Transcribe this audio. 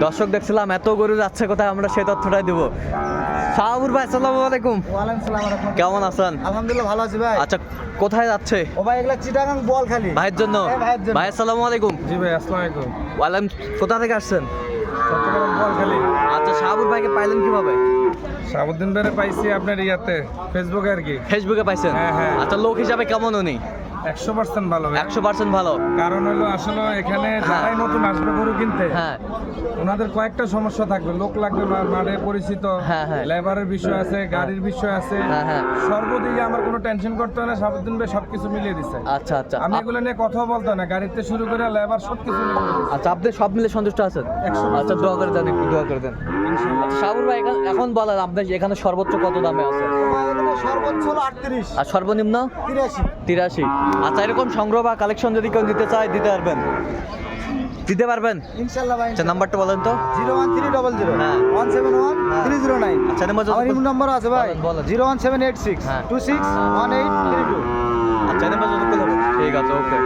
দর্শক দেখছিলাম এত গরু যাচ্ছে কোথায়, আমরা সেই তথ্যটাই দেবো। শাহাবুর ভাই আসসালামু আলাইকুম। ওয়ালাইকুম সালাম ওয়া রাহমাতুল্লাহ। কেমন আছেন? আলহামদুলিল্লাহ ভালো আছি ভাই। আচ্ছা, কোথায় যাচ্ছে? ও ভাই এগুলা চিটাগাং বল খালি ভাইয়ের জন্য। ভাইয়ের জন্য। ভাই আসসালামু আলাইকুম। জি ভাই আসসালামু আলাইকুম। ওয়ালাইকুম। কোথা থেকে আসছেন? চট্টগ্রাম বল খালি। আচ্ছা, শাহাবুর ভাইকে পাইলেন কিভাবে? শাহাবুদ্দিন ভাইরে পাইছি আপনার ইয়াতে ফেসবুকে আর কি। ফেসবুকে পাইছেন? হ্যাঁ, হ্যাঁ। আচ্ছা, লোক হিসাবে কেমন উনি? 100% ভালো ভাই। 100% ভালো। কারণ হলো আসলে এখানে যারাই নতুন আসবে গরু কিনতে, হ্যাঁ ওনাদের কয়েকটা সমস্যা থাকবে। লোক লাগবে, মাঠে পরিচিত, হ্যাঁ, হ্যাঁ। লেবারের বিষয় আছে, গাড়ির বিষয় আছে। হ্যাঁ, হ্যাঁ। সর্বদিকে আমার কোনো টেনশন করতে হয় না, শাহাবুদ্দিন ভাই সবকিছু মিলিয়ে দিচ্ছে। আচ্ছা আচ্ছা। আমি এগুলো নিয়ে কথা বলতে না, গাড়িতে শুরু করে লেবার সবকিছু মিলিয়ে দিচ্ছে। আচ্ছা, আপনি সব মিলে সন্তুষ্ট আছেন? 100% আচ্ছা, দোয়া করে দেন, একটু দোয়া করে দেন। ইনশাআল্লাহ। আচ্ছা, শাহাবুর ভাই এখন বলেন আপনার এখানে সর্বোচ্চ কত দামে আছে? সর্বোচ্চ হলো 38, আর সর্বনিম্ন 83। 83। আচ্ছা, এরকম সংগ্রহ বা কালেকশন যদি কেউ নিতে চায় দিতে পারবেন? দিতে পারবেন? ইনশাআল্লাহ ভাই। আচ্ছা, নাম্বারটা বলেন তো। 01300 হ্যাঁ। 171 হ্যাঁ। 309। আচ্ছা, নাম্বার আমার ইমো নাম্বার আছে ভাই, বলেন, বলেন। 01786 হ্যাঁ। 26 1832। আচ্ছা, নাম্বার যত ঠিক আছে, ওকে।